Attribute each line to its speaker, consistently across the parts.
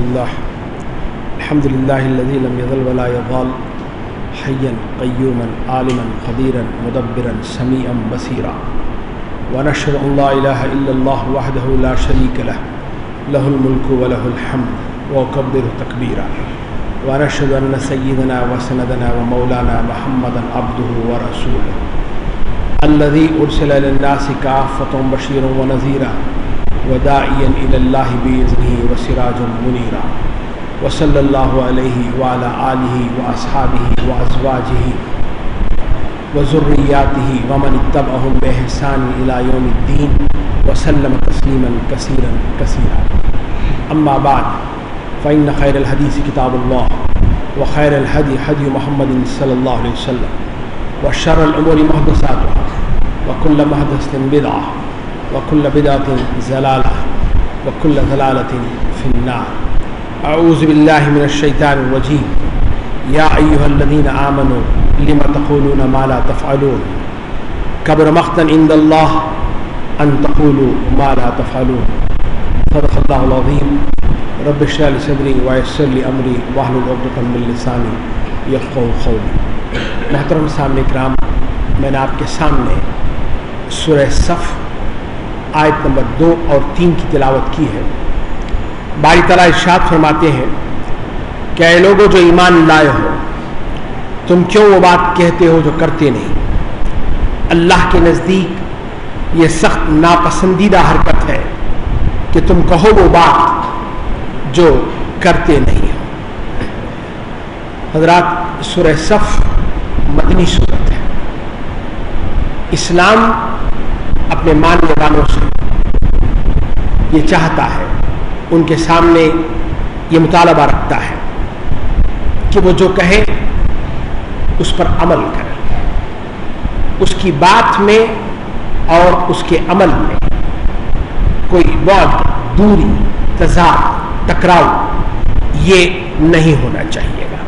Speaker 1: لله الحمد لله الذي لم يزل ولا يزال حيا قيوما عالما قديرا مدبرا سميعا بصيرا ونشهد أن لا إله إلا الله وحده لا شريك له له الملك وله الحمد وكبره تكبيرا ونشهد أن سيدنا وسندنا ومولانا محمدا عبده ورسوله الذي أرسل للناس كافة بشيرا ونذيرا وداعيا إلى الله بإذنه وسراجا منيرا وصلى الله عليه وعلى آله وأصحابه وأزواجه وذرياته ومن اتبعهم بإحسان إلى يوم الدين وسلم تسليما كثيرا كثيرا. أما بعد فإن خير الحديث كتاب الله وخير الهدي هدي محمد صلى الله عليه وسلم وشر الأمور محدثاتها وكل محدثة بدعة وكل بدعة ضلالة وكل ضلالة في النار. أعوذ بالله من الشيطان الرجيم. يا أيها الذين آمنوا لم تقولون ما لا تفعلون كبر مقتا عند الله أن تقولوا ما لا تفعلون. صدق الله العظيم. رب اشرح لي صدري ويسر لي أمري واحلل عقدة من لساني يفقهوا قولي. محترم سامعین کرام، میں نے آپ کے سامنے سورہ صف آیت نمبر 2 اور 3 کی تلاوت کی ہے. باری تعالیٰ ارشاد فرماتے ہیں کہ اے لوگو جو ایمان لائے ہو، تم کیوں وہ بات کہتے ہو جو کرتے نہیں؟ اللہ کے نزدیک یہ سخت ناپسندیدہ حرکت ہے کہ تم کہو وہ بات جو کرتے نہیں ہو. حضرات، سورہ صف مدنی سورت ہے. اسلام اپنے ماننے والوں سے یہ چاہتا ہے، ان کے سامنے یہ مطالبہ رکھتا ہے کہ وہ جو کہے اس پر عمل کرے. اس کی بات میں اور اس کے عمل میں کوئی بعد، دوری، تضاد، ٹکراؤ یہ نہیں ہونا چاہیے گا.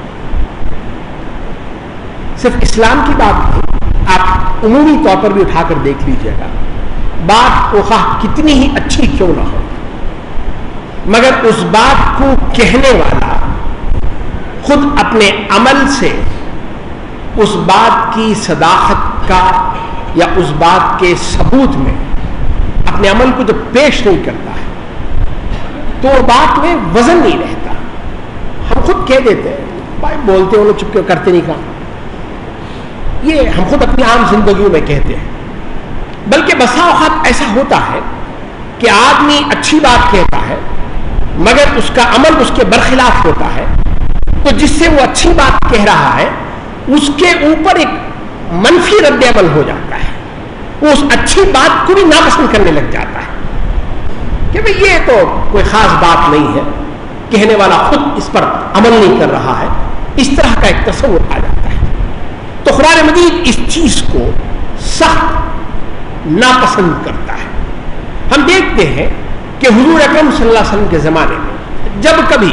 Speaker 1: صرف اسلام کی بات نہیں، آپ عمومی طور پر بھی اٹھا کر دیکھ لیجئے گا. بات خواہ کتنی ہی اچھی کیوں نہ ہو، مگر اس بات کو کہنے والا خود اپنے عمل سے اس بات کی صداقت کا یا اس بات کے ثبوت میں اپنے عمل کو جب پیش نہیں کرتا ہے تو بات میں وزن نہیں رہتا. ہم خود کہہ دیتے ہیں بھائی بولتے ہیں وہ لوگ چپ کے کرتے نہیں کام. یہ ہم خود اپنی عام زندگیوں میں کہتے ہیں. بلکہ بسا اوقات ایسا ہوتا ہے کہ آدمی اچھی بات کہتا ہے مگر اس کا عمل اس کے برخلاف ہوتا ہے، تو جس سے وہ اچھی بات کہہ رہا ہے اس کے اوپر ایک منفی رد عمل ہو جاتا ہے. وہ اس اچھی بات کو بھی ناپسند کرنے لگ جاتا ہے کہ بھئی یہ تو کوئی خاص بات نہیں ہے، کہنے والا خود اس پر عمل نہیں کر رہا ہے. اس طرح کا ایک تصور آ جاتا ہے. تو قرآن مجید اس چیز کو سخت ناپسند کرتا ہے. ہم دیکھتے ہیں کہ حضور اکرم صلی اللہ علیہ وسلم کے زمانے میں جب کبھی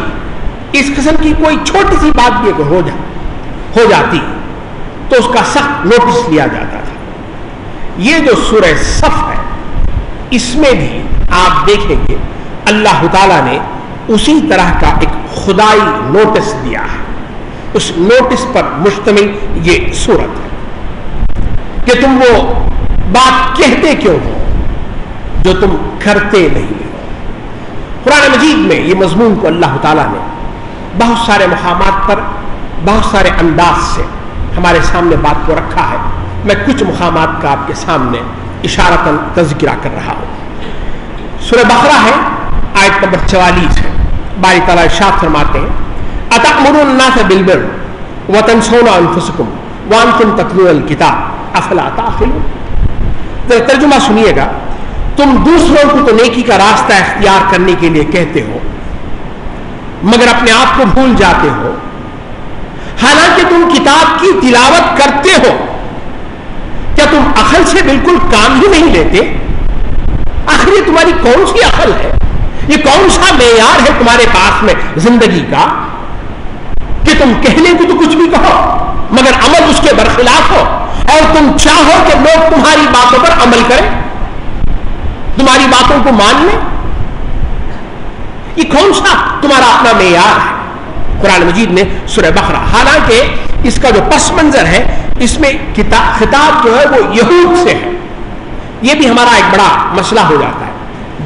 Speaker 1: اس قسم کی کوئی چھوٹی سی بات بھی ہو جاتی تو اس کا سخت نوٹس لیا جاتا تھا. یہ جو سورہ صف ہے اس میں بھی آپ دیکھیں گے اللہ تعالیٰ نے اسی طرح کا ایک خدائی نوٹس دیا ہے. اس نوٹس پر مشتمل یہ سورت ہے کہ تم وہ بات کہتے کیوں ہو جو تم کرتے نہیں ہو. قرآن مجید میں یہ مضمون کو اللہ تعالیٰ نے بہت سارے مقامات پر بہت سارے انداز سے ہمارے سامنے بات کو رکھا ہے. میں کچھ مقامات کا آپ کے سامنے اشارتاً تذکرہ کر رہا ہوں. سورہ بقرہ ہے، آیت نمبر 44 ہے. باری تعالیٰ ارشاد فرماتے ہیں أَتَأْمُرُونَ النَّاسَ بِالْبِرِّ وَتَنْسَوْنَ أَنفُسَكُمْ وَأَنْتُمْ تَتْلُونَ الْكِتَابَ أَفَلَا تَعْقِلُونَ. ترجمہ سنیے گا. تم دوسروں کو تو نیکی کا راستہ اختیار کرنے کے لیے کہتے ہو مگر اپنے آپ کو بھول جاتے ہو، حالانکہ تم کتاب کی تلاوت کرتے ہو. کیا تم عقل سے بالکل کام ہی نہیں لیتے؟ آخر یہ تمہاری کون سی عقل ہے؟ یہ کون سا معیار ہے تمہارے پاس میں زندگی کا کہ تم کہنے کو تو کچھ بھی کہو مگر عمل اس کے برخلاف ہو، اور تم چاہو کہ لوگ تمہاری باتوں پر عمل کریں، تمہاری باتوں کو مان لیں؟ یہ کون سا تمہارا اپنا معیار ہے؟ قرآن مجید میں سورہ بقرہ، حالانکہ اس کا جو پس منظر ہے اس میں خطاب جو ہے وہ یہود سے ہے، یہ بھی ہمارا ایک بڑا مسئلہ ہو جاتا ہے۔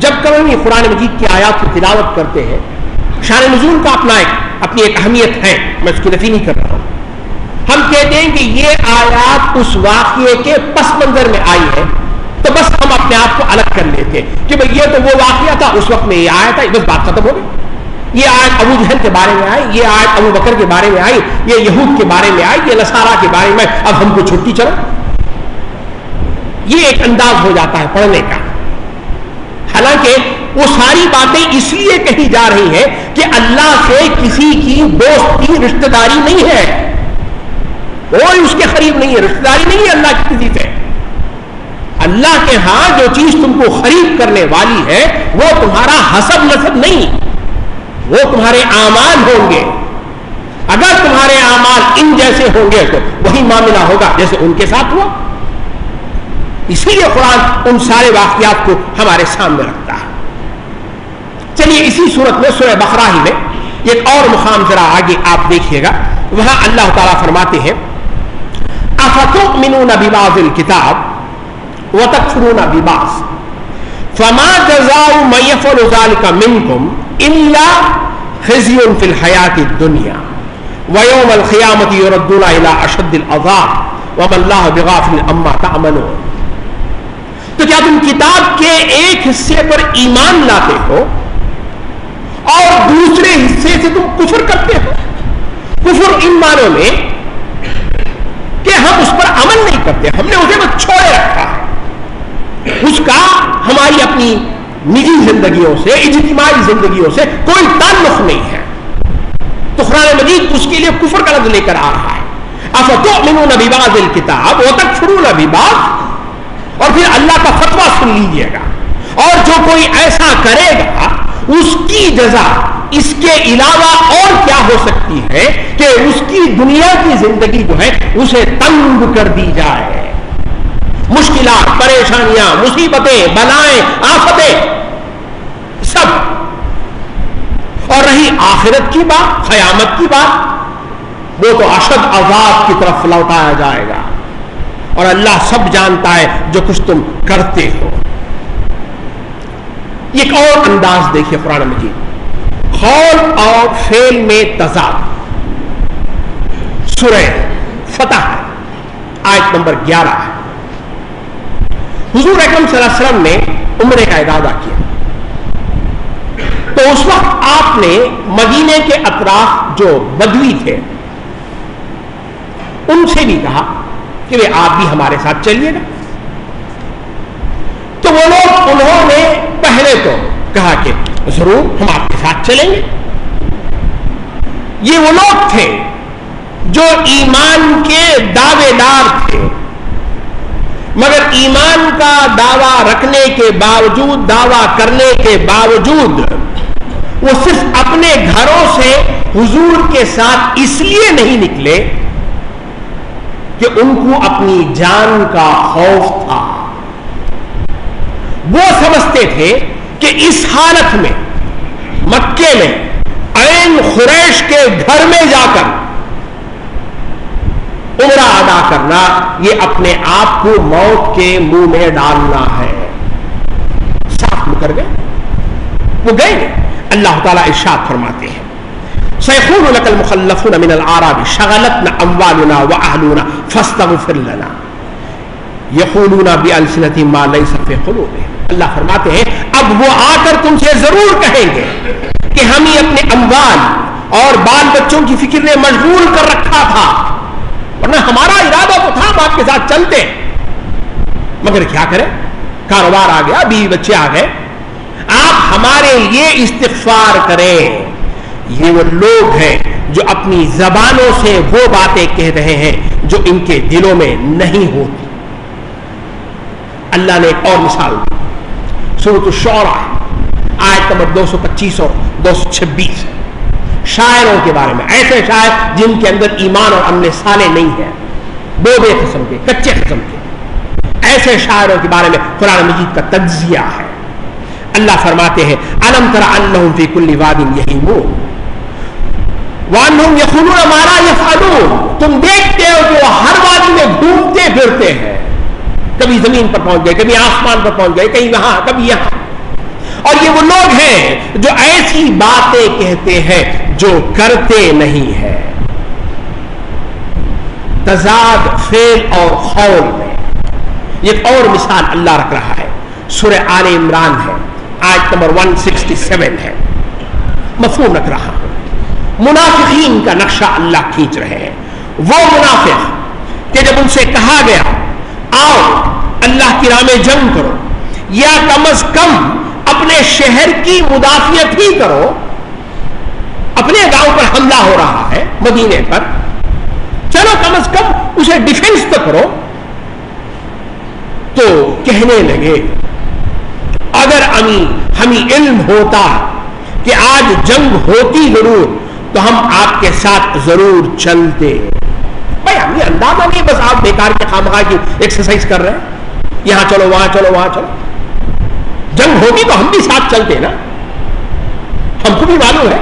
Speaker 1: جب کبھی قرآن مجید کی آیات کی تلاوت کرتے ہیں، شان نزول کا اپنی ایک اہمیت ہے، میں اس کی نفی نہیں کر رہا ہوں، ہم کہتے ہیں کہ یہ آیات اس واقعے کے پس منظر میں آئی ہے تو بس ہم اپنے آپ کو الگ کر لیتے کہ بھئی یہ تو وہ واقعہ تھا، اس وقت میں یہ آیا تھا، بس بات ختم ہو گئی۔ یہ آیت ابو جہل کے بارے میں آئی، یہ آیت ابو بکر کے بارے میں آئی، یہ یہود کے بارے میں آئی، یہ نصارہ کے بارے میں، اب ہم کو چھٹی چلو۔ یہ ایک انداز ہو جاتا ہے پڑھنے کا، حالانکہ وہ ساری باتیں اس لیے کہی جا رہی ہیں کہ اللہ سے کسی کی دوستی رشتہ داری نہیں ہے، کوئی اس کے قریب نہیں ہے، رشتہ داری نہیں ہے اللہ کی کسی سے۔ اللہ کے ہاں جو چیز تم کو قریب کرنے والی ہے وہ تمہارا حسب نسب نہیں، وہ تمہارے اعمال ہوں گے۔ اگر تمہارے اعمال ان جیسے ہوں گے تو وہی معاملہ ہوگا جیسے ان کے ساتھ ہوا۔ اسی لیے قرآن ان سارے واقعات کو ہمارے سامنے رکھتا ہے۔ چلیے اسی صورت میں سورہ بقرہ ہی میں ایک اور مقام ذرا آگے آپ دیکھیے گا، وہاں اللہ تعالیٰ فرماتے ہیں افتؤمنون ببعض الکتاب وتکفرون ببعض فما جزاء من يفعل ذلك منكم الا خزي في الحياة الدنيا ويوم القيامة يردون الى اشد العذاب وما الله بغافل عما تعملون۔ تو کیا تم کتاب کے ایک حصے پر ایمان لاتے ہو اور دوسرے حصے سے تم کفر کرتے ہو؟ کفر ان معنوں میں کہ ہم اس پر عمل نہیں کرتے، ہم نے اسے بس چھوڑے رکھا ہے، اس کا ہماری اپنی نجی زندگیوں سے، اجتماعی زندگیوں سے کوئی تعلق نہیں ہے۔ تو قرآن مجید اس کے لیے کفر کا لفظ لے کر آ رہا ہے، افتؤمنون ببعض الکتاب وتکفرون ببعض، اور پھر اللہ کا فتویٰ سن لیجیے گا، اور جو کوئی ایسا کرے گا اس کی جزا اس کے علاوہ اور کیا ہو سکتی ہے کہ اس کی دنیا کی زندگی جو ہے اسے تنگ کر دی جائے، مشکلات، پریشانیاں، مصیبتیں، بلائیں، آفتیں سب۔ اور رہی آخرت کی بات، قیامت کی بات، وہ تو اشد عذاب کی طرف لوٹایا جائے گا، اور اللہ سب جانتا ہے جو کچھ تم کرتے ہو۔ ایک اور انداز دیکھیے قرآن مجید، قول اور فعل میں تضاد۔ سورہ فتح ہے، آیت نمبر 11 ہے۔ حضور اکرم صلی اللہ علیہ وسلم نے عمرے کا ارادہ کیا تو اس وقت آپ نے مدینے کے اطراف جو بدوی تھے ان سے بھی کہا کہ وہ آپ بھی ہمارے ساتھ چلیے گا۔ تو وہ لوگ، انہوں نے پہلے تو کہا کہ ضرور ہم آپ کے ساتھ چلیں گے۔ یہ وہ لوگ تھے جو ایمان کے دعوے دار تھے، مگر ایمان کا دعویٰ رکھنے کے باوجود، دعویٰ کرنے کے باوجود وہ صرف اپنے گھروں سے حضور کے ساتھ اس لیے نہیں نکلے کہ ان کو اپنی جان کا خوف تھا۔ وہ سمجھتے تھے کہ اس حالت میں مکے میں عین قریش کے گھر میں جا کر عمرہ ادا کرنا یہ اپنے آپ کو موت کے منہ میں ڈالنا ہے۔ صاف مکر گئے، وہ گئے۔ اللہ تعالیٰ ارشاد فرماتے ہیں سيقول لك المخلفون من الأعراب شغلتنا أموالنا وأهلنا فاستغفر لنا يقولون بألسنتهم ما ليس في قلوبهم۔ اللہ فرماتے ہیں اب وہ آ کر تم سے ضرور کہیں گے کہ ہم ہی اپنے اموال اور بال بچوں کی فکر نے مشغول کر رکھا تھا، ورنہ ہمارا ارادہ تو تھا ہم آپ کے ساتھ چلتے، مگر کیا کریں، کاروبار آ گیا، بیوی بچے آ گئے، آپ ہمارے لیے استغفار کریں۔ یہ وہ لوگ ہیں جو اپنی زبانوں سے وہ باتیں کہہ رہے ہیں جو ان کے دلوں میں نہیں ہوتی۔ اللہ نے ایک اور مثال دی، سورۃ الشعراء آیت نمبر 225 اور 226، شاعروں کے بارے میں، ایسے شاعر جن کے اندر ایمان اور عمل صالح نہیں ہے، بوبے قسم کے، کچے قسم کے، ایسے شاعروں کے بارے میں قرآن مجید کا تجزیہ ہے۔ اللہ فرماتے ہیں الم تر انہم فی کل واد یہیمون وانہم یقولون ما لا یفعلون، تم دیکھتے ہو کہ وہ ہر وادی میں گھومتے پھرتے ہیں، کبھی زمین پر پہنچ گئے، کبھی آسمان پر پہنچ گئے، کہیں وہاں کبھی یہاں، اور یہ وہ لوگ ہیں جو ایسی باتیں کہتے ہیں جو کرتے نہیں ہیں۔ تضاد فعل اور قول میں ایک اور مثال اللہ رکھ رہا ہے، سورہ آل عمران ہے، آیت نمبر 167 ہے، مفہوم رکھ رہا ہوں۔ منافقین کا نقشہ اللہ کھینچ رہے ہیں، وہ منافق کہ جب ان سے کہا گیا آؤ اللہ کی راہ میں جنگ کرو یا کم از کم اپنے شہر کی مدافعت ہی کرو، اپنے گاؤں پر حملہ ہو رہا ہے مدینے پر، چلو کم از کم اسے ڈیفنس تو کرو، تو کہنے لگے اگر ہمیں علم ہوتا کہ آج جنگ ہوتی ضرور تو ہم آپ کے ساتھ ضرور چلتے۔ بھائی ہمیں اندازہ نہیں، بس آپ بیکار کے خامخواہ کی ایکسرسائز کر رہے ہیں، یہاں چلو وہاں چلو وہاں چلو، جنگ ہوگی تو ہم بھی ساتھ چلتے نا، ہم کو بھی معلوم ہے۔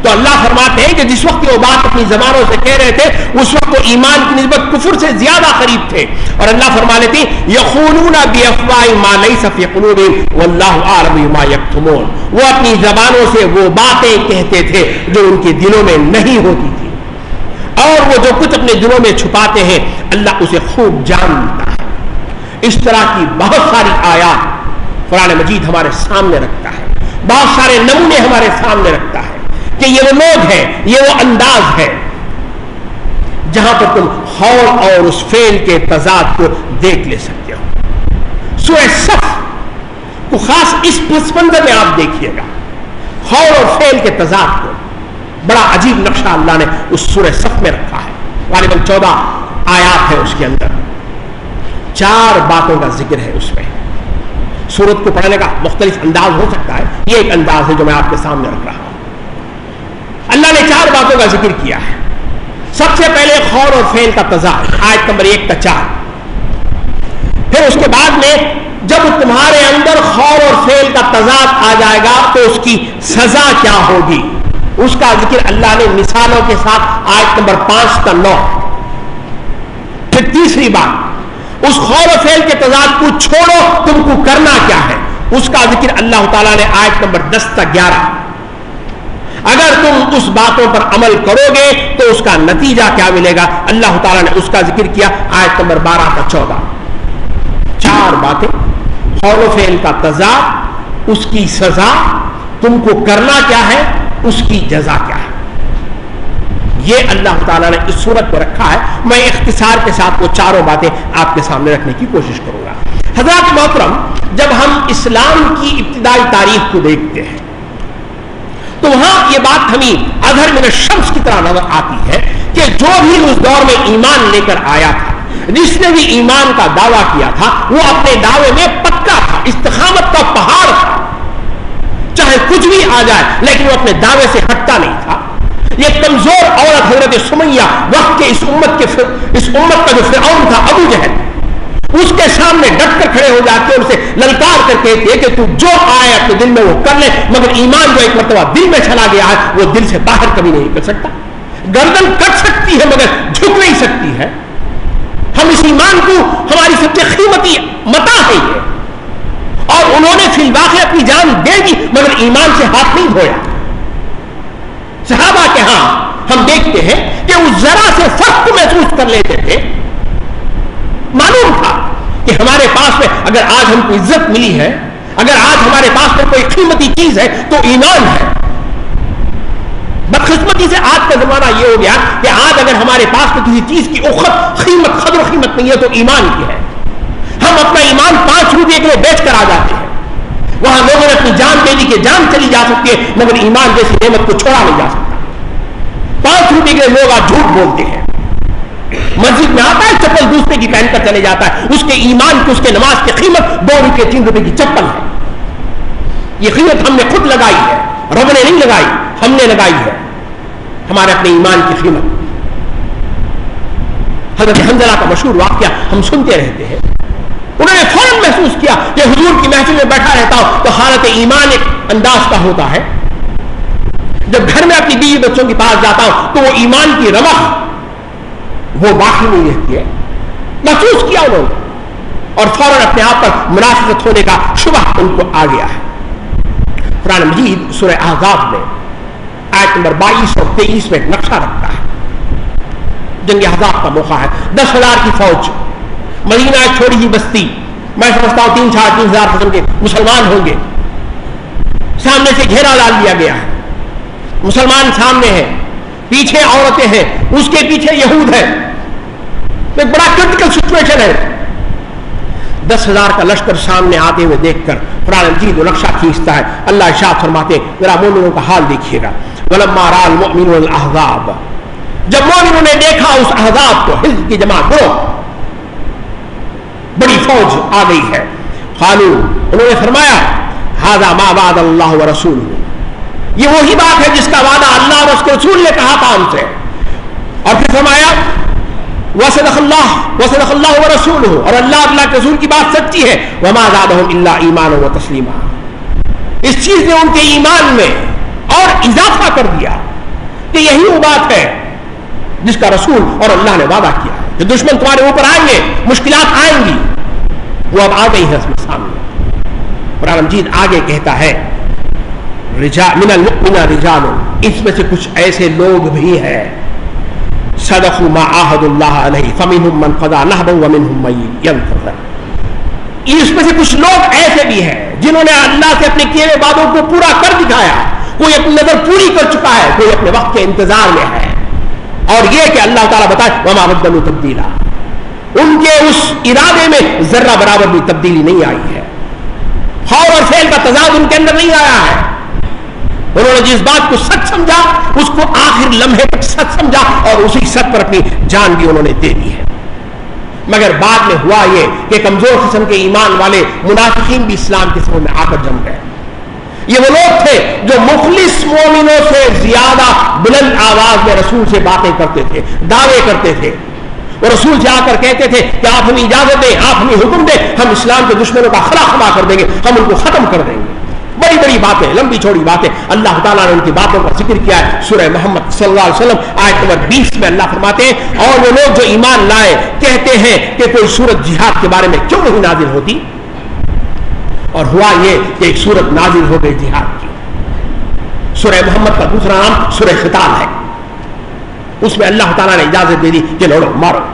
Speaker 1: تو اللہ فرماتے ہیں کہ جس وقت وہ بات اپنی زبانوں سے کہہ رہے تھے اس وقت وہ ایمان کی نسبت کفر سے زیادہ قریب تھے، اور اللہ فرما لیتے ہیں یقولون بافواہہم ما لیس فی قلوبہم واللہ اعلم بما یکتمون، وہ اپنی زبانوں سے وہ باتیں کہتے تھے جو ان کے دلوں میں نہیں ہوتی تھی، اور وہ جو کچھ اپنے دلوں میں چھپاتے ہیں اللہ اسے خوب جانتا ہے۔ اس طرح کی بہت ساری آیات قرآن مجید ہمارے سامنے رکھتا ہے، بہت سارے نمونے ہمارے سامنے رکھتا ہے کہ یہ وہ لوگ ہیں، یہ وہ انداز ہے جہاں پر تم قول اور اس فعل کے تضاد کو دیکھ لے سکتے ہو۔ سورہ صف کو خاص اس پس منظر میں آپ دیکھیے گا، قول اور فعل کے تضاد کو، بڑا عجیب نقشہ اللہ نے اس سورہ صف میں رکھا ہے، غالباً 14 آیات ہے، اس کے اندر 4 باتوں کا ذکر ہے۔ اس میں سورت کو پڑھنے کا مختلف انداز ہو سکتا ہے، یہ ایک انداز ہے جو میں آپ کے سامنے رکھ رہا ہوں۔ اللہ نے 4 باتوں کا ذکر کیا ہے۔ سب سے پہلے قول اور فعل کا تضاد، آیت نمبر 1 تا 4۔ پھر اس کے بعد میں جب تمہارے اندر قول اور فعل کا تضاد آ جائے گا تو اس کی سزا کیا ہوگی، اس کا ذکر اللہ نے مثالوں کے ساتھ آیت نمبر 5 تا 9۔ پھر تیسری بات، اس قول و فعل کے تضاد کو چھوڑو، تم کو کرنا کیا ہے، اس کا ذکر اللہ تعالیٰ نے آیت نمبر 10 تا 11۔ اگر تم اس باتوں پر عمل کرو گے تو اس کا نتیجہ کیا ملے گا، اللہ تعالیٰ نے اس کا ذکر کیا آیت نمبر 12 تا 14۔ 4 باتیں، قول و فعل کا تضاد، اس کی سزا، تم کو کرنا کیا ہے، اس کی جزا کیا ہے، یہ اللہ تعالیٰ نے اس صورت میں رکھا ہے۔ میں اختصار کے ساتھ وہ 4 باتیں آپ کے سامنے رکھنے کی کوشش کروں گا۔ حضرات محترم، جب ہم اسلام کی ابتدائی تاریخ کو دیکھتے ہیں تو وہاں یہ بات ہمیں اظہر من الشمس کی طرح نظر آتی ہے کہ جو بھی اس دور میں ایمان لے کر آیا تھا، جس نے بھی ایمان کا دعویٰ کیا تھا، وہ اپنے دعوے میں پکا تھا، استقامت کا پہاڑ تھا، چاہے کچھ بھی آ جائے لیکن وہ اپنے دعوے سے ہٹتا نہیں تھا۔ یہ کمزور عورت حضرت سمیہ وقت کے اس امت کا جو فرعون تھا ابو جہل، اس کے سامنے ڈٹ کر کھڑے ہو جاتے، ان سے للکار کر کہتے کہ تو جو آئے اپنے دل میں وہ کر لے، مگر ایمان جو ایک مرتبہ دل میں چلا گیا ہے وہ دل سے باہر کبھی نہیں کر سکتا۔ گردن کٹ سکتی ہے مگر جھک نہیں سکتی ہے۔ ہم اس ایمان کو ہماری سب سے قیمتی متاع ہے یہ، اور انہوں نے فی الواقع اپنی جان دے دی مگر ایمان سے ہاتھ نہیں دھویا۔ صحابہ کے ہاں ہم دیکھتے ہیں کہ وہ ذرا سے فرق محسوس کر لیتے تھے، معلوم تھا کہ ہمارے پاس میں اگر آج ہم کو عزت ملی ہے، اگر آج ہمارے پاس میں کوئی قیمتی چیز ہے تو ایمان ہے۔ بدقسمتی سے آج کا زمانہ یہ ہو گیا کہ آج اگر ہمارے پاس میں کسی چیز کی قدر و قیمت نہیں ہے تو ایمان کی ہے۔ ہم اپنا ایمان 5 روپے کے لیے بیچ کر آ جاتے ہیں، وہاں لوگوں نے اپنی جان دے دی کہ جان چلی جا سکتی ہے مگر ایمان جیسی نعمت کو چھوڑا نہیں جا سکتا۔ 5 روپے کے لیے لوگ آج جھوٹ بولتے ہیں، مسجد میں آتا ہے چپل دوسرے کی پہن کر چلے جاتا ہے، اس کے ایمان کی، اس کے نماز کی قیمت 2 روپے 3 روپے کی چپل ہے۔ یہ قیمت ہم نے خود لگائی ہے، رب نے نہیں لگائی، ہم نے لگائی ہے، ہمارے اپنے ایمان کی قیمت۔ حضرت حنظلہ کا مشہور واقعہ ہم سنتے رہتے ہیں انہوں نے فوراً محسوس کیا کہ حضور کی محفل میں بیٹھا رہتا ہوں تو حالت ایمان ایک انداز کا ہوتا ہے، جب گھر میں اپنی بیوی بچوں کے پاس جاتا ہوں تو وہ ایمان کی رمق وہ باقی نہیں رہتی ہے. محسوس کیا انہوں نے اور فوراً اپنے آپ پر منافقت ہونے کا شبہ ان کو آ گیا ہے. قرآن مجید سورہ احزاب میں آیت نمبر 22 اور 23 میں ایک نقشہ رکھتا ہے. جنگ احزاب کا موقع ہے، 10,000 کی فوج، مدینہ ایک چھوٹی ہی بستی، میں سمجھتا ہوں 3-4 ہزار قسم کے مسلمان ہوں گے. سامنے سے گھیرا ڈال دیا گیا ہے، مسلمان سامنے ہیں، پیچھے عورتیں ہیں، اس کے پیچھے یہود ہے. ایک بڑا کرٹیکل سچویشن ہے. 10,000 کا لشکر سامنے آتے ہوئے دیکھ کر قرآن مجید نقشہ کھینچتا ہے. اللہ ارشاد فرماتے ہیں ذرا مومنوں کا حال دیکھیے گا. وَلَمَّا رَأَى الْمُؤْمِنُونَ الْأَحْزَابَ، جب مومنوں نے دیکھا اس احزاب کو، حزب کی جماعت کو، بڑی فوج آ گئی ہے، قالوا، انہوں نے فرمایا هَذَا مَا وَعَدَ اللَّهُ وَرَسُولُهُ، یہ وہی بات ہے جس کا وعدہ اللہ اور اس کے رسول نے کہا تھا ہم سے. اور پھر فرمایا وَصَدَقَ اللَّهُ وَرَسُولُهُ، اور اللہ کے رسول کی بات سچی ہے. وَمَا زَادَهُمْ إِلَّا إِيمَانًا وَتَسْلِيمًا، اس چیز نے ان کے ایمان میں اور اضافہ کر دیا کہ یہی وہ بات ہے جس کا رسول اور اللہ نے وعدہ کیا ہے. جو دشمن تمہارے اوپر آئیں گے، مشکلات آئیں گی، وہ اب آ گئی ہے اس میں سامنے. قرآن مجید آگے کہتا ہے من المؤمنین رجال، اس میں سے کچھ ایسے لوگ بھی ہیں صدقوا ما عاهدوا الله علیہ فمنهم من قضى نحبه ومنهم من ينتظر. اس میں سے کچھ لوگ ایسے بھی ہیں جنہوں نے اللہ سے اپنے کیے ہوئے وعدوں کو پورا کر دکھایا. کوئی اپنی نظر پوری کر چکا ہے، کوئی اپنے وقت کے انتظار میں ہے. اور یہ کہ اللہ تعالیٰ بتائے وما بدلوا تبدیلا، ان کے اس ارادے میں ذرہ برابر بھی تبدیلی نہیں آئی ہے. قول اور فعل کا تضاد ان کے اندر نہیں آیا ہے. انہوں نے جس بات کو سچ سمجھا اس کو آخر لمحے تک سچ سمجھا اور اسی سچ پر اپنی جان بھی انہوں نے دے دی ہے. مگر بعد میں ہوا یہ کہ کمزور قسم کے ایمان والے منافقین بھی اسلام کے سمجھ میں آ کر جم گئے. یہ وہ لوگ تھے جو مخلص مومنوں سے زیادہ بلند آواز میں رسول سے باتیں کرتے تھے، دعوے کرتے تھے. وہ رسول سے آ کر کہتے تھے کہ آپ ہمیں اجازت دیں، آپ ہمیں حکم دیں، ہم اسلام کے دشمنوں کا خلا خلا کر دیں گے، ہم ان کو ختم کر دیں گے. بڑی بڑی باتیں، لمبی چوڑی باتیں. اللہ تعالیٰ نے ان کی باتوں کا ذکر کیا ہے سورہ محمد صلی اللہ علیہ وسلم آیت نمبر 20 میں. اللہ فرماتے ہیں اور وہ لوگ جو ایمان لائے کہتے ہیں کہ کوئی سورت جہاد کے بارے میں کیوں نہیں نازل ہوتی. اور ہوا یہ کہ ایک سورت نازل ہو گئی جہاد کی. سورہ محمد کا دوسرا نام سورہ قتال ہے. اس میں اللہ تعالیٰ نے اجازت دے دی کہ لڑو مارو.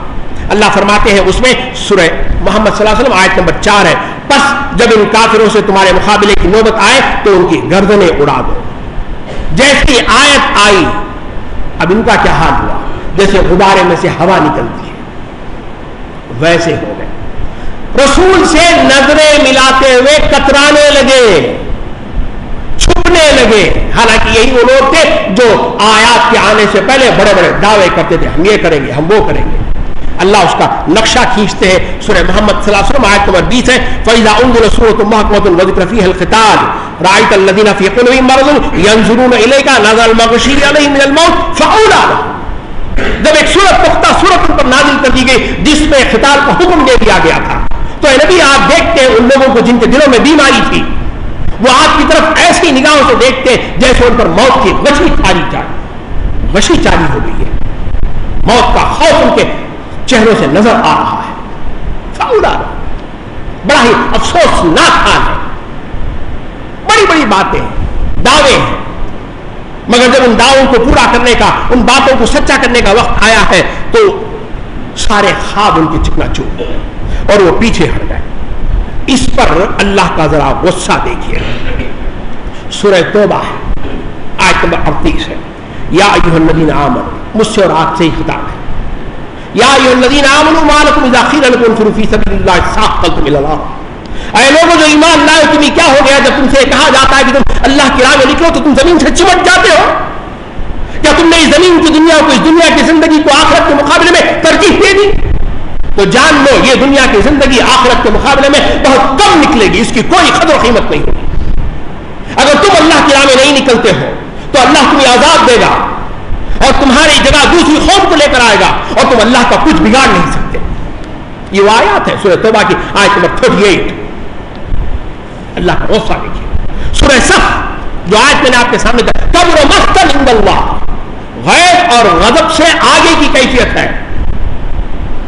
Speaker 1: اللہ فرماتے ہیں اس میں سورہ محمد صلی اللہ علیہ وسلم آیت نمبر 4 ہے، پس جب ان کافروں سے تمہارے مقابلے کی نوبت آئے تو ان کی گردنیں اڑا دو. جیسی آیت آئی اب ان کا کیا حال ہوا؟ جیسے غبارے میں سے ہوا نکلتی ہے ویسے ہو گئے. رسول سے نظریں ملاتے ہوئے کترانے لگے، چھپنے لگے. حالانکہ یہی وہ لوگ تھے جو آیات کے آنے سے پہلے بڑے بڑے دعوے کرتے تھے، ہم یہ کریں گے، ہم وہ کریں گے. اللہ اس کا نقشہ کھینچتے ہیں. سورہ محمد صلی اللہ علیہ وسلم آیت نمبر 20 ہے فَإِذَا أُنزِلَتْ سُورَةٌ مُحْكَمَةٌ وَذُكِرَ فِيهَا الْقِتَالُ رَأَيْتَ الَّذِينَ فِي قُلُوبِهِم مَّرَضٌ يَنظُرُونَ إِلَيْكَ نَظَرَ الْمُغْشِيِّ عَلَيْهِ مِنَ الْمَوْتِ فَأَوْلَىٰ لَهُمْ. جب ایک سورت پختہ سورت ان پر نازل کر دی گئی جس میں قتال کا حکم دے دیا گیا تھا، تو اے نبی آپ دیکھتے ہیں ان لوگوں کو جن کے دلوں میں بیماری تھی، وہ آپ کی طرف ایسی نگاہوں سے دیکھتے جیسے ان پر موت کی غشی چاری ہو گئی ہے. موت کا خوف ان کے چہروں سے نظر آ رہا ہے. فاولا، بڑا ہی افسوسناک حال ہے. بڑی بڑی باتیں، دعوے ہیں، مگر جب ان دعووں کو پورا کرنے کا، ان باتوں کو سچا کرنے کا وقت آیا ہے تو سارے خواب ان کے چکنا چور ہو گئے اور وہ پیچھے ہٹ گئے. اس پر اللہ کا ذرا غصہ دیکھیے. سورہ توبہ ہے آیت نمبر 38 ہے. یا ایھا الذین آمنوا، مجھ سے اور آپ سے ہی خطاب ہے. یا ایھا الذین آمنوا ما لکم اذا قیل لکم انفروا فی سبیل اللہ اثاقلتم الی الارض. اے لوگوں جو ایمان لائے تمہیں کیا ہو گیا جب تم سے کہا جاتا ہے کہ تم اللہ کی راہ میں نکلو تو تم زمین سے چمٹ جاتے ہو؟ کیا تم نے اس زمین کی دنیا کو، اس دنیا کی زندگی کو آخرت کے مقابلے میں ترجیح دے دی؟ تو جان لو یہ دنیا کی زندگی آخرت کے مقابلے میں بہت کم نکلے گی، اس کی کوئی قدر و قیمت نہیں ہوگی. اگر تم اللہ کی راہ میں نہیں نکلتے ہو تو اللہ تمہیں عذاب دے گا اور تمہاری جگہ دوسری قوم کو لے کر آئے گا اور تم اللہ کا کچھ بگاڑ نہیں سکتے. یہ وہ آیات ہے سورہ توبہ کی آیت نمبر 38. اللہ کا غصہ دیکھیے. سورہ صف جو آیت میں نے آپ کے سامنے کبر مقتا عند اللہ، غیظ اور غضب سے آگے کی کیفیت ہے.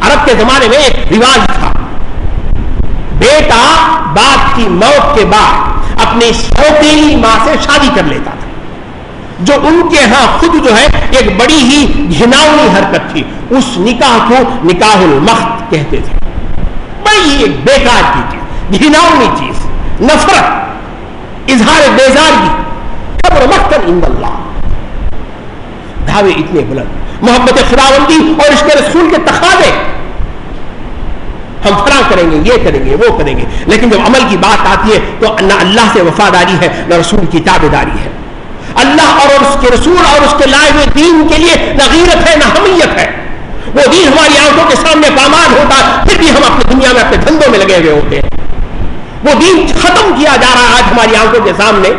Speaker 1: عرب کے زمانے میں ایک رواج تھا، بیٹا باپ کی موت کے بعد اپنی سوتیلی ماں سے شادی کر لیتا تھا، جو ان کے ہاں خود جو ہے ایک بڑی ہی گھناؤنی حرکت تھی. اس نکاح کو نکاح المخت کہتے تھے. بڑی ایک بیکار کی چیز، گھناؤنی چیز، نفرت، اظہار بیزاری. کبر مقتا عند اللہ، دعوے اتنے بلند، محبت خداوندی اور اس کے رسول کے تقاضے، ہم فلاں کریں گے، یہ کریں گے، وہ کریں گے، لیکن جب عمل کی بات آتی ہے تو نہ اللہ سے وفاداری ہے نہ رسول کی تابعداری ہے. اللہ اور اس کے رسول اور اس کے لائے ہوئے دین کے لیے نہ غیرت ہے نہ حمیت ہے. وہ دین ہماری آنکھوں کے سامنے پامال ہوتا ہے، پھر بھی ہم اپنی دنیا میں اپنے دھندوں میں لگے ہوئے ہوتے ہیں. وہ دین ختم کیا جا رہا ہے آج ہماری آنکھوں کے سامنے،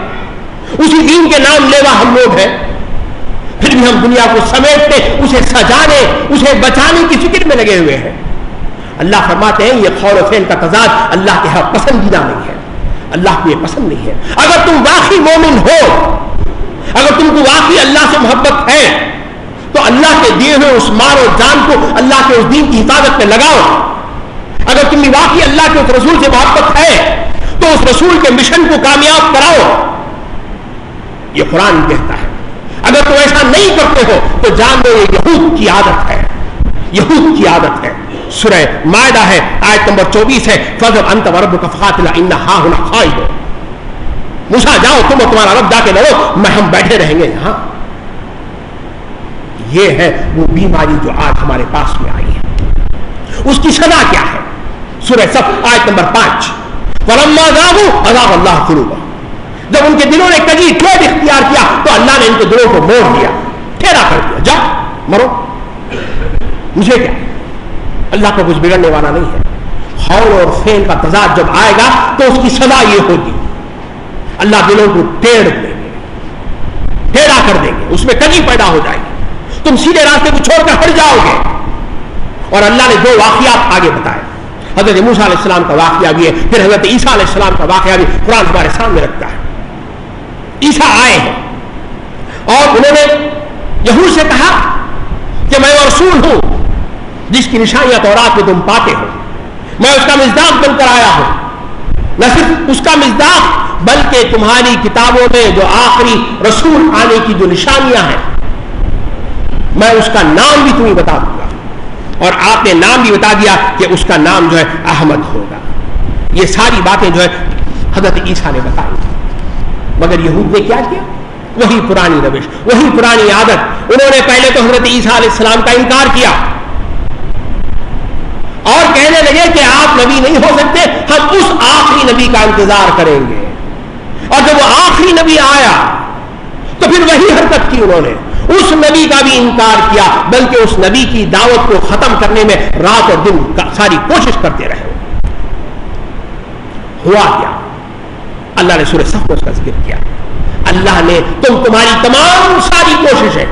Speaker 1: اسی دین کے نام لیوا ہم لوگ ہیں، پھر بھی ہم دنیا کو سمیٹنے، اسے سجانے، اسے بچانے کی فکر میں لگے ہوئے ہیں. اللہ فرماتے ہیں یہ قول و فعل کا تضاد اللہ کے ہاں پسندیدہ نہیں ہے، اللہ کو یہ پسند نہیں ہے. اگر تم واقعی مومن ہو، اگر تم کو واقعی اللہ سے محبت ہے تو اللہ کے دیے ہوئے اس مال و جان کو اللہ کے اس دین کی حفاظت میں لگاؤ. اگر تم واقعی اللہ کے اس رسول سے محبت ہے تو اس رسول کے مشن کو کامیاب کراؤ. یہ قرآن کہتا ہے. اگر تم ایسا نہیں کرتے ہو تو جان لو یہ یہود کی عادت ہے، یہود کی عادت ہے. سورہ مائدہ ہے آیت نمبر 24 ہے، فَاذْهَبْ أَنْتَ وَرَبُّكَ فَقَاتِلَا إِنَّا هَاهُنَا قَاعِدُونَ. موسیٰ جاؤ تم اور تمہارا رب جا کے لڑو، میں ہم بیٹھے رہیں گے یہاں. یہ ہے وہ بیماری جو آج ہمارے پاس میں آئی ہے. اس کی سزا کیا ہے؟ سورہ صف آیت نمبر 5، فَلَمَّا زَاغُوا أَزَاغَ اللَّهُ قُلُوبَهُمْ. جب ان کے دلوں نے کجی ٹیڑھ اختیار کیا تو اللہ نے ان کے دلوں کو موڑ دیا، ٹھیرا کر دیا. جاؤ مرو، مجھے کیا، اللہ کو کچھ بگڑنے والا نہیں ہے. قول اور فعل کا تضاد جب آئے گا تو اس کی سزا یہ ہوگی، اللہ دلوں کو ٹیڑھ دیں گے، ٹیڑھا کر دیں گے، اس میں کجی پیدا ہو جائے گی، تم سیدھے راستے کو چھوڑ کر ہٹ جاؤ گے. اور اللہ نے دو واقعات آگے بتائے. حضرت موسیٰ علیہ السلام کا واقعہ بھی ہے، پھر حضرت عیسیٰ علیہ السلام کا واقعہ بھی قرآن ہمارے سامنے رکھتا ہے. عیسیٰ آئے ہیں اور انہوں نے یہود سے کہا کہ میں رسول ہوں جس کی نشانیاں تورات میں تم پاتے ہو، میں اس کا مصداق بن کر آیا ہوں. نہ صرف اس کا مصداق بلکہ تمہاری کتابوں میں جو آخری رسول آنے کی جو نشانیاں ہیں میں اس کا نام بھی تمہیں بتا دوں گا. اور آپ نے نام بھی بتا دیا کہ اس کا نام جو ہے احمد ہوگا. یہ ساری باتیں جو ہے حضرت عیسیٰ نے بتائی، مگر یہود نے کیا کیا؟ وہی پرانی روش، وہی پرانی عادت. انہوں نے پہلے تو حضرت عیسیٰ علیہ السلام کا انکار کیا اور کہنے لگے کہ آپ نبی نہیں ہو سکتے، ہم اس آخری نبی کا انتظار کریں گے. اور جب وہ آخری نبی آیا تو پھر وہی حرکت کی، انہوں نے اس نبی کا بھی انکار کیا، بلکہ اس نبی کی دعوت کو ختم کرنے میں رات اور دن ساری کوشش کرتے رہے. ہوا کیا؟ اللہ نے سورہ صف میں اس کا ذکر کیا. اللہ نے تمہاری تمام ساری کوششیں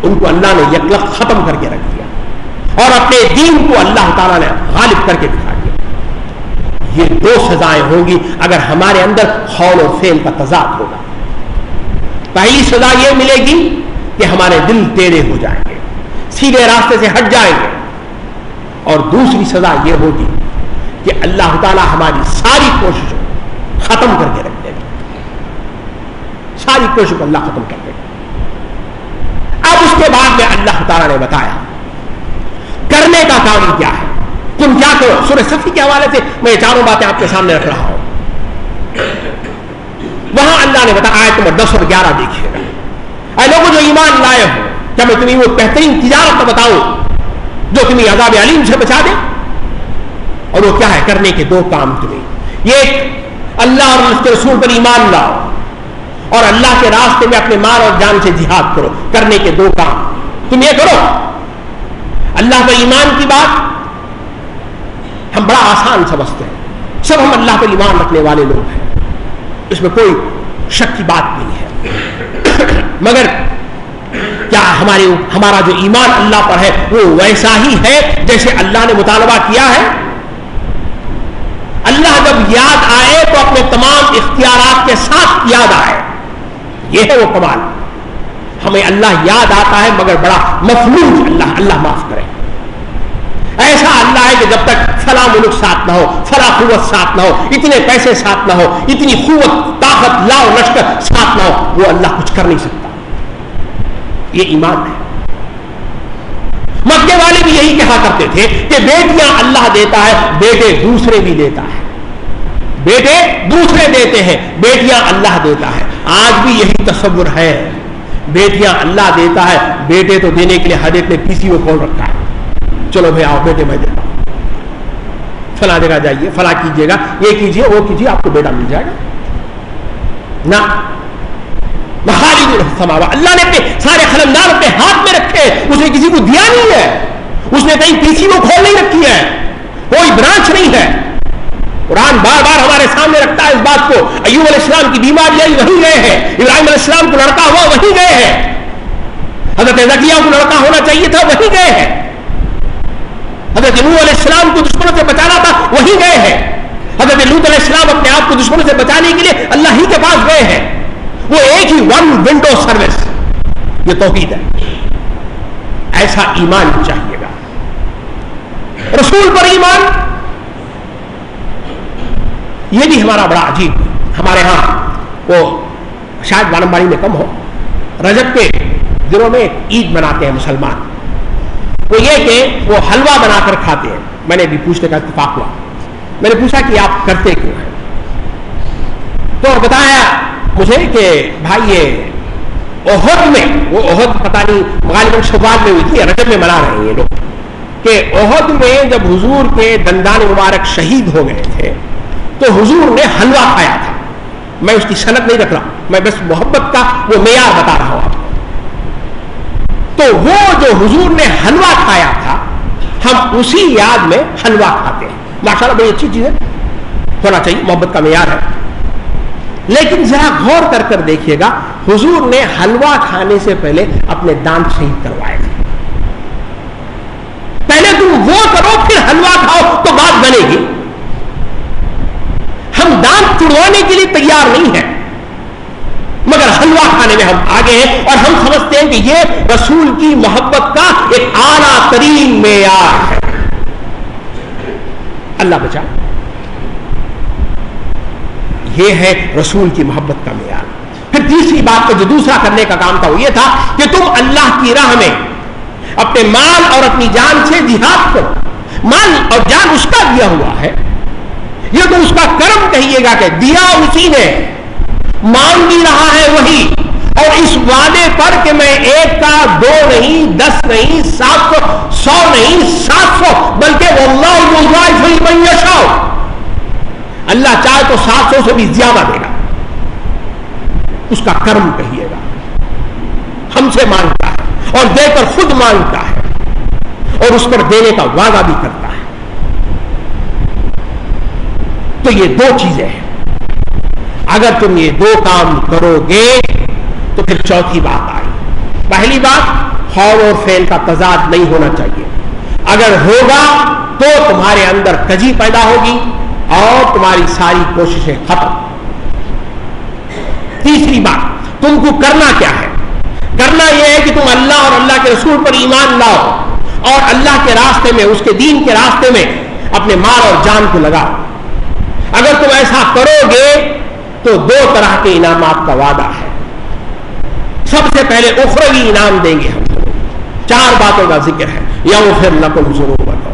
Speaker 1: ان کو اللہ نے یکلخ ختم کر کے رکھ دیا اور اپنے دین کو اللہ تعالیٰ نے غالب کر کے دکھا دیا. یہ دو سزائیں ہوں گی اگر ہمارے اندر قول اور فعل کا تضاد ہوگا. پہلی سزا یہ ملے گی کہ ہمارے دل ٹیڑھے ہو جائیں گے، سیدھے راستے سے ہٹ جائیں گے. اور دوسری سزا یہ ہوگی کہ اللہ تعالیٰ ہماری ساری کوششوں ختم کر کے رکھ دے گا. ساری کوششوں کو اللہ ختم کر دے گا. اب اس کے بعد میں اللہ تعالیٰ نے بتایا کرنے کا کام کیا ہے، تم کیا کرو. سورہ صف کے حوالے سے میں یہ چاروں باتیں آپ کے سامنے رکھ رہا ہوں. وہاں اللہ نے بتایا آیت نمبر 10 اور 11 دیکھیے گا. اے لوگوں جو ایمان لائے ہو، کیا میں تمہیں وہ بہترین تجارت بتاؤں جو تمہیں عذاب علیم سے بچا دے؟ اور وہ کیا ہے؟ کرنے کے دو کام تمہیں. یہ اللہ اور اس کے رسول پر ایمان لاؤ اور اللہ کے راستے میں اپنے مال اور جان سے جہاد کرو. کرنے کے دو کام تم یہ کرو. اللہ پر ایمان کی بات ہم بڑا آسان سمجھتے ہیں، سب ہم اللہ پر ایمان رکھنے والے لوگ ہیں، اس میں کوئی شک کی بات نہیں ہے. مگر کیا ہمارا جو ایمان اللہ پر ہے وہ ویسا ہی ہے جیسے اللہ نے مطالبہ کیا ہے. اللہ جب یاد آئے تو اپنے تمام اختیارات کے ساتھ یاد آئے. یہ ہے وہ کمال. ہمیں اللہ یاد آتا ہے مگر بڑا مفلوج اللہ معاف کرے. ایسا اللہ ہے کہ جب تک فلاں ملک ساتھ نہ ہو, فلاں قوت ساتھ نہ ہو, اتنے پیسے ساتھ نہ ہو, اتنی قوت طاقت لاؤ لشکر ساتھ نہ ہو, وہ اللہ کچھ کر نہیں سکتا. یہ ایمان ہے. مکے والے بھی یہی کہا کرتے تھے کہ بیٹیاں اللہ دیتا ہے, بیٹے دوسرے بھی دیتا ہے. بیٹے دوسرے دیتے ہیں, بیٹیاں اللہ دیتا ہے. آج بھی یہی تصور ہے, بیٹیاں اللہ دیتا ہے, بیٹے تو دینے کے لیے ہر ایک نے کسی کو کھول رکھا ہے. چلو بھائی آؤ بیٹے میں دیتا ہوں, فلاں جگہ جائیے, فلاں کیجیے گا, یہ کیجیے وہ کیجیے, آپ کو بیٹا مل جائے گا. نہ اللہ نے اپنے سارے خلندان اپنے ہاتھ میں رکھے, اس نے کسی کو دیا نہیں ہے, اس نے کہیں پیسی کو کھول نہیں رکھی ہے, کوئی برانچ نہیں ہے. قرآن بار بار ہمارے سامنے رکھتا ہے اس بات کو. ایوب علیہ السلام کی بیماری آئی وہیں گئے ہیں, ابراہیم علیہ السلام کو لڑکا ہوا وہیں گئے ہیں, حضرت زکریا کو لڑکا ہونا چاہیے تھا وہیں گئے ہیں, حضرت نوح علیہ السلام کو دشمنوں سے بچانا تھا وہیں گئے ہیں, حضرت لوط علیہ السلام اپنے آپ کو دشمنوں سے بچانے کے لیے اللہ ہی کے پاس گئے ہیں. وہ ایک ہی ون ونڈو سروس, یہ توحید ہے. ایسا ایمان چاہیے گا. رسول پر ایمان, یہ بھی ہمارا بڑا عجیب. ہمارے ہاں وہ شاید وانمباری میں کم ہو, رجب کے دنوں میں عید مناتے ہیں مسلمان. وہ یہ کہ وہ حلوہ بنا کر کھاتے ہیں. میں نے بھی پوچھنے کا اتفاق ہوا, میں نے پوچھا کہ آپ کرتے کیوں ہیں, تو بتایا مجھے کہ بھائی یہ احد میں, وہ احد پتہ نہیں غالباً شوال میں ہوئی تھی, رجب میں منا رہے ہیں یہ لوگ, کہ احد میں جب حضور کے دندان مبارک شہید ہو گئے تھے تو حضور نے حلوہ کھایا تھا. میں اس کی سند نہیں رکھ رہا, میں بس محبت کا وہ معیار بتا رہا ہوں آپ کو. تو وہ جو حضور نے حلوہ کھایا تھا, ہم اسی یاد میں حلوہ کھاتے ہیں. ماشاءاللہ بڑی اچھی چیز ہے, ہونا چاہیے, محبت کا معیار ہے. لیکن ذرا غور کر کر دیکھیے گا, حضور نے حلوہ کھانے سے پہلے اپنے دانت شہید کروائے تھے. پہلے تم وہ کرو پھر حلوہ کھاؤ تو بات بنے گی. ہم دانت توڑوانے کے لیے تیار نہیں ہیں, مگر حلوہ کھانے میں ہم آگے ہیں, اور ہم سمجھتے ہیں کہ یہ رسول کی محبت کا ایک اعلیٰ ترین معیار ہے. اللہ بچا. یہ ہے رسول کی محبت کا معیار. پھر تیسری بات جو دوسرا کرنے کا کام تھا وہ یہ تھا کہ تم اللہ کی راہ میں اپنے مال اور اپنی جان سے جہاد کرو. مال اور جان اس کا دیا ہوا ہے, یہ تو اس کا کرم کہیے گا کہ دیا اسی نے, مانگ بھی رہا ہے وہی, اور اس وعدے پر کہ میں 1 کا 2 نہیں 10 نہیں 700 100 نہیں 700 بلکہ واللہ یضاعف لمن یشاء, اللہ چاہے تو 700 سے بھی زیادہ دے گا. اس کا کرم کہیے گا. ہم سے مانگتا ہے اور دے کر خود مانگتا ہے, اور اس پر دینے کا وعدہ بھی کرتا ہے. تو یہ 2 چیزیں ہیں. اگر تم یہ 2 کام کرو گے تو پھر چوتھی بات آئی. پہلی بات قول اور فعل کا تضاد نہیں ہونا چاہیے. اگر ہوگا تو تمہارے اندر کجی پیدا ہوگی اور تمہاری ساری کوششیں ختم. تیسری بات, تم کو کرنا کیا ہے؟ کرنا یہ ہے کہ تم اللہ اور اللہ کے رسول پر ایمان لاؤ اور اللہ کے راستے میں, اس کے دین کے راستے میں اپنے مال اور جان کو لگاؤ. اگر تم ایسا کرو گے تو 2 طرح کے انعامات کا وعدہ ہے. سب سے پہلے اخروی انعام دیں گے ہم. 4 باتوں کا ذکر ہے. یغفر لکم ذنوبکم.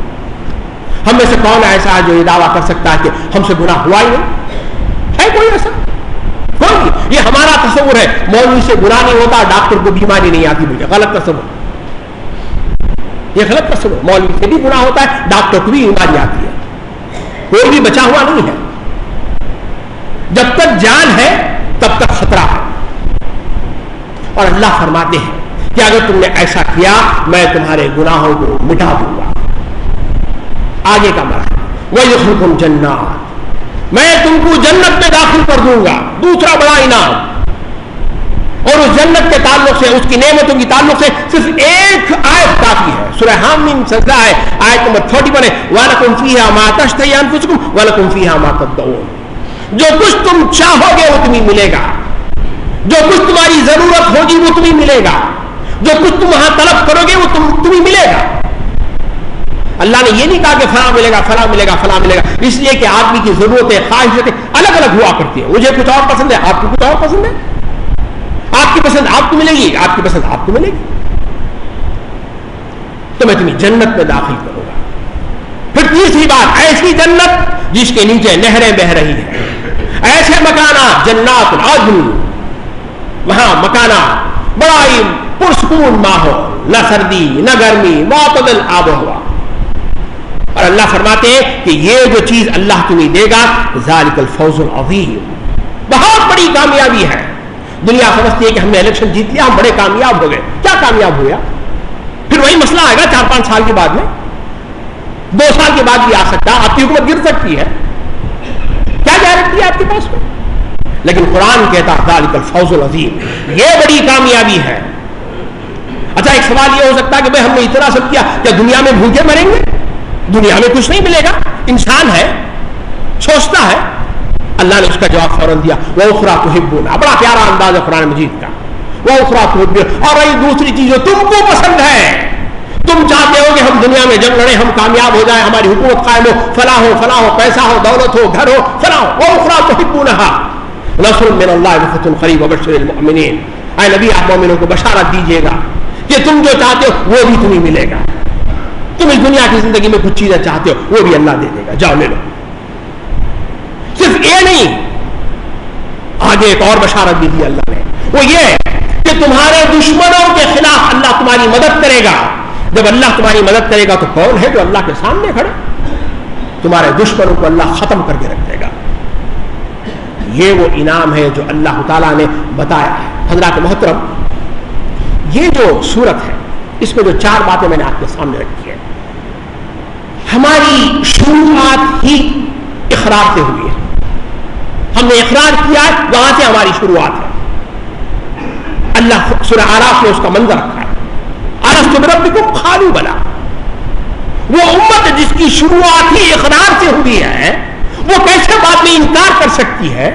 Speaker 1: ہم میں سے کون ایسا ہے جو یہ دعویٰ کر سکتا ہے کہ ہم سے گناہ ہوا ہی نہیں؟ ہے کوئی ایسا؟ کوئی نہیں. یہ ہمارا تصور ہے, مولوی سے گناہ نہیں ہوتا, ڈاکٹر کو بیماری نہیں آتی. مجھے غلط تصور, یہ غلط تصور. مولوی سے بھی گناہ ہوتا ہے, ڈاکٹر کو بھی بیماری آتی ہے. کوئی بھی بچا ہوا نہیں ہے. جب تک جان ہے تب تک خطرہ ہے. اور اللہ فرماتے ہیں کہ اگر تم نے ایسا کیا میں تمہارے گناہوں کو مٹا دوں گا. آگے کا مرحلہ, وَيُدْخِلُكُمْ جَنَّاتٍ, میں تم کو جنت میں داخل کر دوں گا. دوسرا بڑا انعام. اور اس جنت کے تعلق سے، اس کی نعمتوں کی تعلق سے صرف ایک آیت کافی ہے. سورہ حامیم سجدہ ہے، آیت نمبر 31 ہے، وَلَكُمْ فِيهَا مَا تَشْتَهِي أَنفُسُكُمْ وَلَكُمْ فِيهَا مَا تَدَّعُونَ. جو کچھ تم چاہو گے وہ تمہیں ملے گا، جو کچھ تمہاری ضرورت ہوگی وہ تمہیں ملے گا، جو کچھ تم وہاں طلب کرو گے وہ تمہیں ملے گا. اللہ نے یہ نہیں کہا کہ فلاں ملے گا، فلاں ملے گا، فلاں ملے گا، اس لیے کہ آدمی کی ضرورتیں، خواہشیں الگ الگ ہوا کرتی ہیں. مجھے کچھ اور پسند ہے، آپ کو کچھ اور پسند ہے. آپ کی پسند آپ کو ملے گی، آپ کی پسند آپ کو ملے گی. تو میں تمہیں جنت میں داخل کروں گا. پھر تیسری بات، ایسی جنت جس کے نیچے نہریں بہ رہی ہیں، ایسے مکانات، جنات العدن، وہاں مکانات بڑا ہی پرسکون ماحول، نہ سردی نہ گرمی، معتدل آب و ہوا. اور اللہ فرماتے ہیں کہ یہ جو چیز اللہ تمہیں دے گا، ذالک الفوز العظیم، بہت بڑی کامیابی ہے. دنیا سمجھتی ہے کہ ہم نے الیکشن جیت لیا، ہم بڑے کامیاب ہو گئے. کیا کامیاب ہوا؟ پھر وہی مسئلہ آئے گا 4-5 سال کے بعد میں، 2 سال کے بعد بھی آ سکتا ہے، آپ کی حکومت گر سکتی ہے. کیا گارنٹی ہے آپ کے پاس میں؟ لیکن قرآن کہتا ہے ذالک الفوز العظیم، یہ بڑی کامیابی ہے. اچھا، ایک سوال یہ ہو سکتا ہے کہ بھائی ہم نے اتنا سب کیا، کیا دنیا میں بھوکے مریں گے؟ دنیا میں کچھ نہیں ملے گا. انسان ہے، سوچتا ہے. اللہ نے اس کا جواب فوراً دیا، وَأُخْرَىٰ تُحِبُّونَ. بڑا پیارا انداز ہے قرآن مجید کا. وَأُخْرَىٰ تُحِبُّونَ. اور یہ دوسری چیز جو تم کو پسند ہے، تم چاہتے ہو کہ ہم دنیا میں جنگ لڑیں، ہم کامیاب ہو جائیں، ہماری حکومت قائم ہو، فلاح ہو، پیسہ ہو، دولت ہو، گھر ہو، فلاح ہو. وَأُخْرَىٰ تُحِبُّونَهَا نَصْرٌ مِّنَ اللَّهِ وَفَتْحٌ قَرِيبٌ وَبَشِّرِ الْمُؤْمِنِينَ. اے نبی، آپ مومنوں کو بشارت دیجیے گا کہ تم جو چاہتے ہو وہ بھی تمہیں ملے گا. تم اس دنیا کی زندگی میں کچھ چیزیں چاہتے ہو وہ بھی اللہ دے دے گا، جاؤ لے لو. صرف یہ نہیں، آگے ایک اور بشارت بھی دی اللہ نے، وہ یہ کہ تمہارے دشمنوں کے خلاف اللہ تمہاری مدد کرے گا. جب اللہ تمہاری مدد کرے گا تو کون ہے جو اللہ کے سامنے کھڑے؟ تمہارے دشمنوں کو اللہ ختم کر کے رکھ دے گا. یہ وہ انعام ہے جو اللہ تعالیٰ نے بتایا ہے. حضرات محترم، یہ جو سورت ہے اس میں جو 4 باتیں میں نے آپ کے سامنے رکھی ہے، ہماری شروعات ہی اقرار سے ہوئی ہے. ہم نے اقرار کیا ہے، وہاں سے ہماری شروعات ہے. اللہ سورہ اعراف میں اس کا منظر رکھا ہے، الست بربکم قالوا بلی. وہ امت جس کی شروعات ہی اقرار سے ہوئی ہے، وہ کیسے بعد میں انکار کر سکتی ہے؟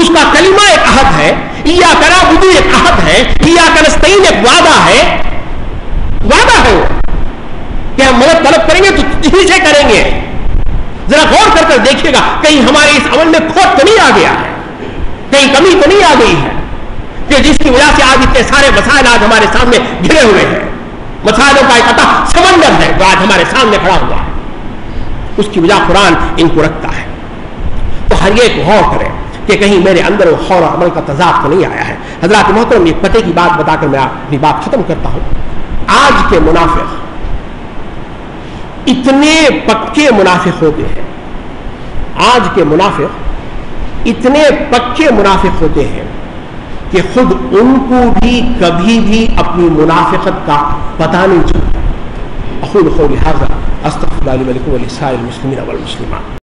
Speaker 1: اس کا کلمہ ایک عہد ہے، ایاک نعبد ایک عہد ہے، ایاک نستعین ایک وعدہ ہے. وعدہ ہے وہ کہ ہم مدد طلب کریں گے تو تجھی سے کریں گے. ذرا غور کر کر دیکھیے گا کہیں ہمارے اس عمل میں کھوٹ تو نہیں آ گیا ہے، کہیں کمی تو نہیں آ گئی ہے کہ جس کی وجہ سے آج اتنے سارے مسائل آج ہمارے سامنے گھرے ہوئے ہیں. مسائلوں کا ایک عطا سمندر ہے جو آج ہمارے سامنے کھڑا ہوا ہے. اس کی وجہ قرآن ان کو رکھتا ہے. تو ہر ایک غور کرے کہ کہیں میرے اندر وہ خور و عمل کا تضاد تو نہیں آیا ہے. حضرات محترم، یہ پتے کی بات بتا کر میں اپنی بات ختم کرتا ہوں. آج کے منافق اتنے پکے منافق ہوتے ہیں، آج کے منافق اتنے پکے منافق ہوتے ہیں کہ خود ان کو بھی کبھی بھی اپنی منافقت کا پتہ نہیں چلتا. اقول قولی ھذا استغفر اللہ لي ولكم ولسائر المسلمين والمسلمات.